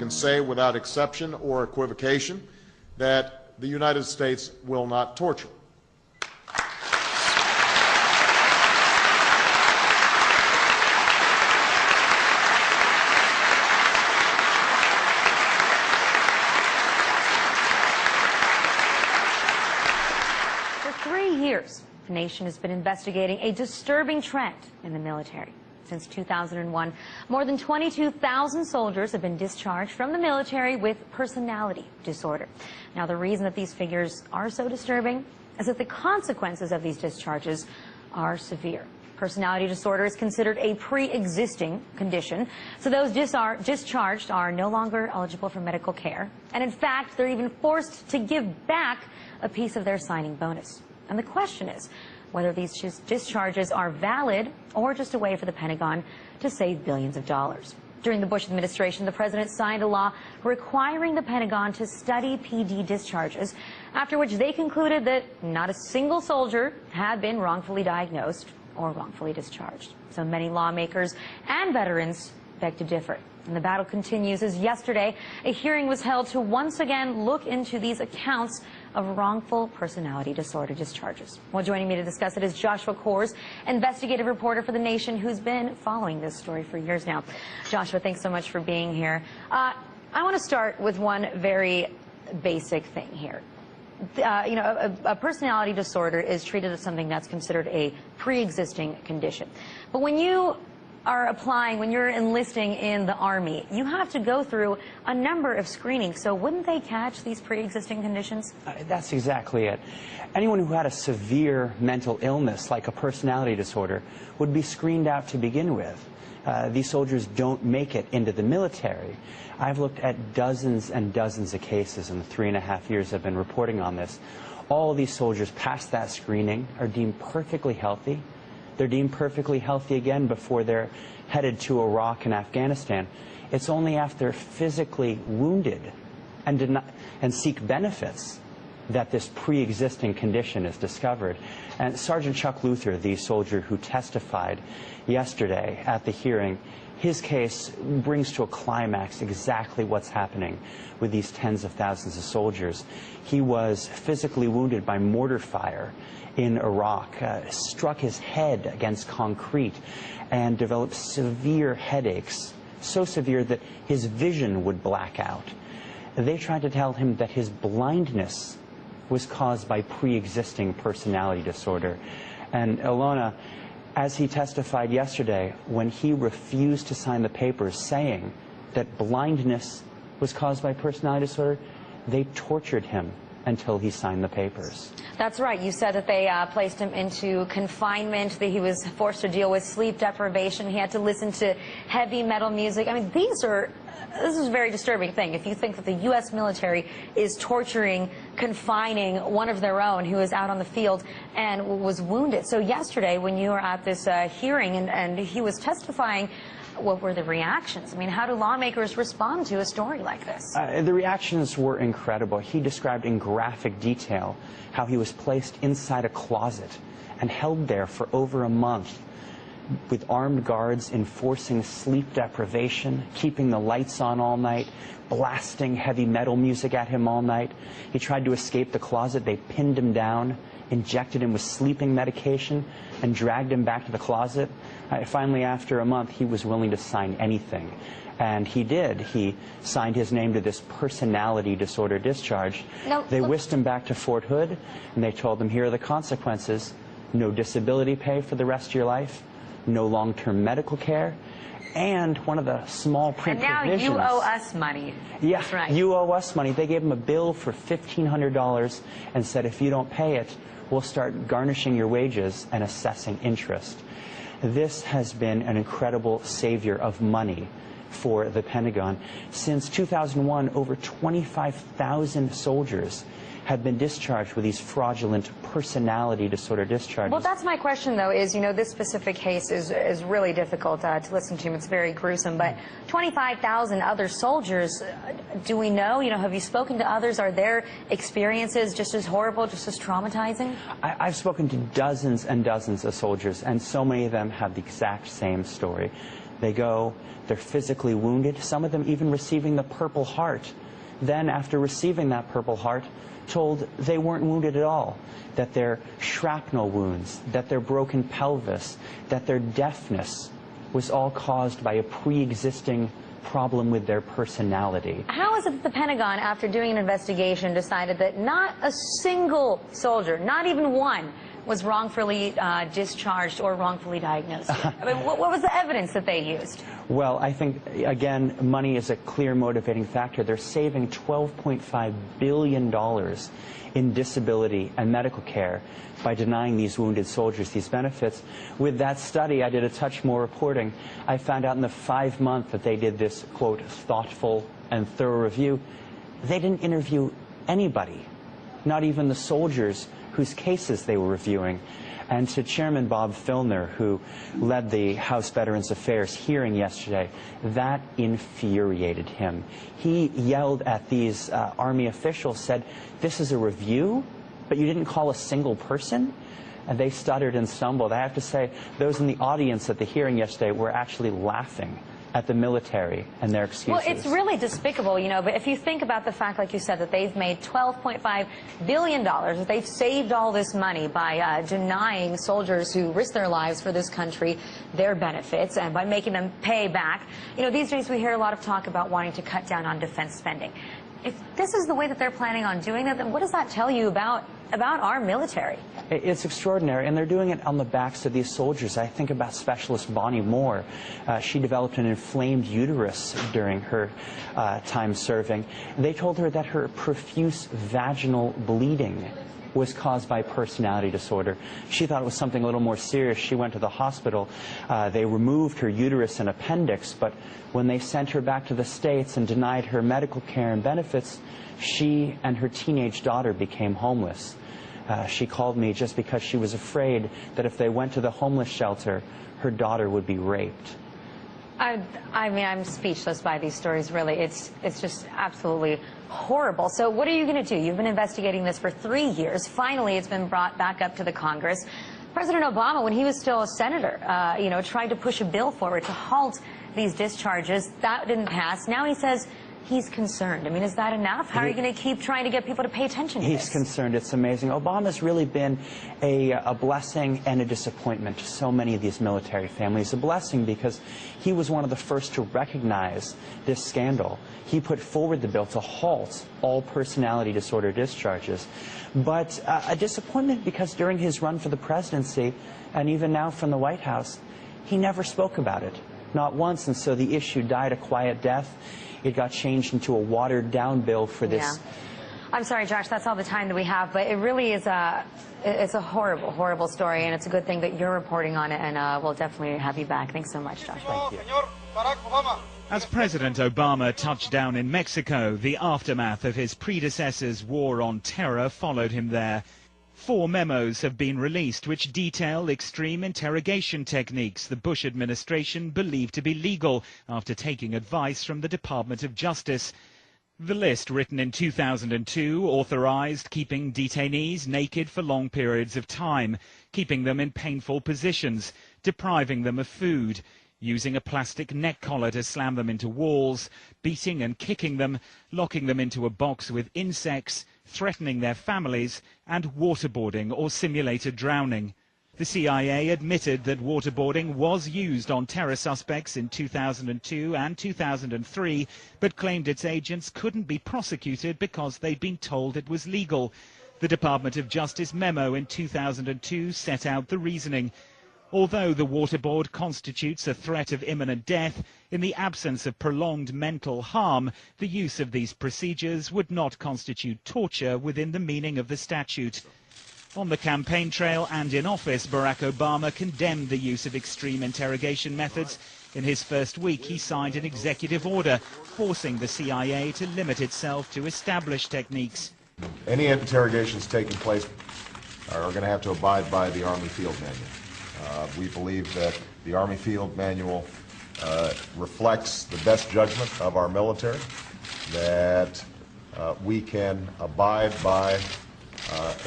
can say without exception or equivocation that the United States will not torture. The nation has been investigating a disturbing trend in the military. Since 2001, more than 22,000 soldiers have been discharged from the military with personality disorder. Now, the reason that these figures are so disturbing is that the consequences of these discharges are severe. Personality disorder is considered a pre-existing condition, so those discharged are no longer eligible for medical care. And in fact, they're even forced to give back a piece of their signing bonus. And the question is whether these discharges are valid or just a way for the Pentagon to save billions of dollars. During the Bush administration, the president signed a law requiring the Pentagon to study PD discharges, after which they concluded that not a single soldier had been wrongfully diagnosed or wrongfully discharged. So many lawmakers and veterans beg to differ. And the battle continues as yesterday a hearing was held to once again look into these accounts of wrongful personality disorder discharges. Well, joining me to discuss it is Joshua Kors, investigative reporter for The Nation, who's been following this story for years now. Joshua, thanks so much for being here. I want to start with one very basic thing here. A personality disorder is treated as something that's considered a pre-existing condition. But when you are applying, when you're enlisting in the Army, you have to go through a number of screenings. So wouldn't they catch these pre-existing conditions? That's exactly it. Anyone who had a severe mental illness, like a personality disorder, would be screened out to begin with. These soldiers don't make it into the military. I've looked at dozens and dozens of cases in the 3.5 years I've been reporting on this. All of these soldiers pass that screening, are deemed perfectly healthy. They're deemed perfectly healthy again before they're headed to Iraq and Afghanistan. It's only after physically wounded and seek benefits that this pre-existing condition is discovered. And Sergeant Chuck Luther, the soldier who testified yesterday at the hearing, his case brings to a climax exactly what's happening with these tens of thousands of soldiers. He was physically wounded by mortar fire in Iraq, struck his head against concrete, and developed severe headaches, so severe that his vision would black out. They tried to tell him that his blindness was caused by pre-existing personality disorder. And Ilona, as he testified yesterday, when he refused to sign the papers saying that blindness was caused by personality disorder, they tortured him until he signed the papers. That's right. You said that they placed him into confinement, that he was forced to deal with sleep deprivation. He had to listen to heavy metal music. I mean, this is a very disturbing thing. If you think that the U.S. military is torturing, confining one of their own who is out on the field and was wounded. So yesterday, when you were at this hearing and he was testifying, what were the reactions? I mean, how do lawmakers respond to a story like this? The reactions were incredible. He described in graphic detail how he was placed inside a closet and held there for over a month with armed guards enforcing sleep deprivation, keeping the lights on all night, blasting heavy metal music at him all night. He tried to escape the closet. They pinned him down, injected him with sleeping medication, and dragged him back to the closet. Finally, after a month, he was willing to sign anything. And he did. He signed his name to this personality disorder discharge. They whisked him back to Fort Hood, and they told him, here are the consequences. No disability pay for the rest of your life, no long-term medical care, and one of the small print provisions. And now you owe us money. Yeah, that's right. You owe us money. They gave him a bill for $1,500 and said, if you don't pay it, we'll start garnishing your wages and assessing interest. This has been an incredible savior of money for the Pentagon. Since 2001, over 25,000 soldiers had been discharged with these fraudulent personality disorder discharges. Well, that's my question, though, is, you know, this specific case is really difficult to listen to. It's very gruesome. But 25,000 other soldiers, do we know? You know, have you spoken to others? Are their experiences just as horrible, just as traumatizing? I've spoken to dozens and dozens of soldiers, and so many of them have the exact same story. They go, they're physically wounded, some of them even receiving the Purple Heart. Then, after receiving that Purple Heart, told they weren't wounded at all, that their shrapnel wounds, that their broken pelvis, that their deafness was all caused by a pre-existing problem with their personality. How is it that the Pentagon, after doing an investigation, decided that not a single soldier, not even one, was wrongfully discharged or wrongfully diagnosed? I mean, what was the evidence that they used? Well, I think, again, money is a clear motivating factor. They're saving $12.5 billion in disability and medical care by denying these wounded soldiers these benefits. With that study, I did a touch more reporting. I found out in the 5 months that they did this, quote, thoughtful and thorough review, they didn't interview anybody, not even the soldiers whose cases they were reviewing. And to Chairman Bob Filner, who led the House Veterans Affairs hearing yesterday, that infuriated him. He yelled at these Army officials, said, "This is a review, but you didn't call a single person?" And they stuttered and stumbled. I have to say, those in the audience at the hearing yesterday were actually laughing at the military and their excuses. Well, it's really despicable, you know, but if you think about the fact, like you said, that they've made $12.5 billion, that they've saved all this money by denying soldiers who risk their lives for this country their benefits and by making them pay back. You know, these days we hear a lot of talk about wanting to cut down on defense spending. If this is the way that they're planning on doing it, then what does that tell you about our military? It's extraordinary, and they're doing it on the backs of these soldiers. I think about Specialist Bonnie Moore. She developed an inflamed uterus during her time serving. They told her that her profuse vaginal bleeding was caused by personality disorder. She thought it was something a little more serious. She went to the hospital. They removed her uterus and appendix, but when they sent her back to the States and denied her medical care and benefits, she and her teenage daughter became homeless. She called me just because she was afraid that if they went to the homeless shelter, her daughter would be raped. I mean, I'm speechless by these stories, really. It's just absolutely horrible. So what are you going to do? You've been investigating this for 3 years. Finally, it's been brought back up to the Congress. President Obama, when he was still a senator, you know, tried to push a bill forward to halt these discharges. That didn't pass. Now he says he's concerned. I mean, is that enough? How are you going to keep trying to get people to pay attention to this? He's concerned. It's amazing. Obama's really been a blessing and a disappointment to so many of these military families. A blessing because he was one of the first to recognize this scandal. He put forward the bill to halt all personality disorder discharges. But a disappointment because during his run for the presidency, and even now from the White House, he never spoke about it. Not once, and so the issue died a quiet death. It got changed into a watered-down bill for this. Yeah. I'm sorry, Josh, that's all the time that we have, but it really is it's a horrible, horrible story, and it's a good thing that you're reporting on it, and we'll definitely have you back. Thanks so much, Josh. Thank you. As President Obama touched down in Mexico, the aftermath of his predecessor's war on terror followed him there. 4 memos have been released which detail extreme interrogation techniques the Bush administration believed to be legal after taking advice from the Department of Justice. The list, written in 2002, authorized keeping detainees naked for long periods of time, keeping them in painful positions, depriving them of food, using a plastic neck collar to slam them into walls, beating and kicking them, locking them into a box with insects, threatening their families, and waterboarding or simulated drowning. The CIA admitted that waterboarding was used on terror suspects in 2002 and 2003, but claimed its agents couldn't be prosecuted because they'd been told it was legal. The Department of Justice memo in 2002 set out the reasoning. Although the waterboard constitutes a threat of imminent death, in the absence of prolonged mental harm, the use of these procedures would not constitute torture within the meaning of the statute. On the campaign trail and in office, Barack Obama condemned the use of extreme interrogation methods. In his first week, he signed an executive order forcing the CIA to limit itself to established techniques. Any interrogations taking place are going to have to abide by the Army Field Manual. We believe that the Army Field Manual reflects the best judgment of our military, that we can abide by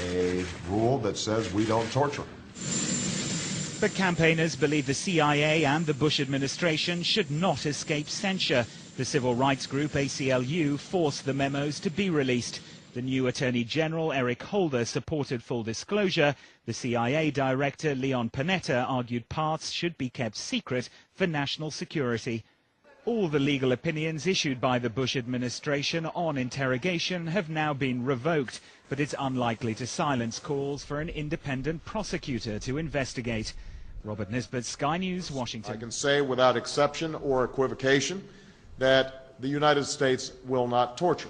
a rule that says we don't torture. But campaigners believe the CIA and the Bush administration should not escape censure. The civil rights group ACLU forced the memos to be released. The new Attorney General, Eric Holder, supported full disclosure. The CIA Director, Leon Panetta, argued parts should be kept secret for national security. All the legal opinions issued by the Bush administration on interrogation have now been revoked, but it's unlikely to silence calls for an independent prosecutor to investigate. Robert Nisbet, Sky News, Washington. I can say without exception or equivocation that the United States will not torture.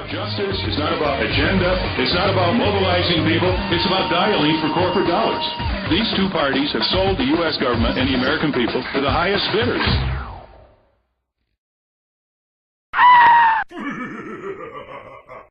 Justice, it's not about agenda, it's not about mobilizing people, it's about dialing for corporate dollars. These two parties have sold the U.S. government and the American people to the highest bidders.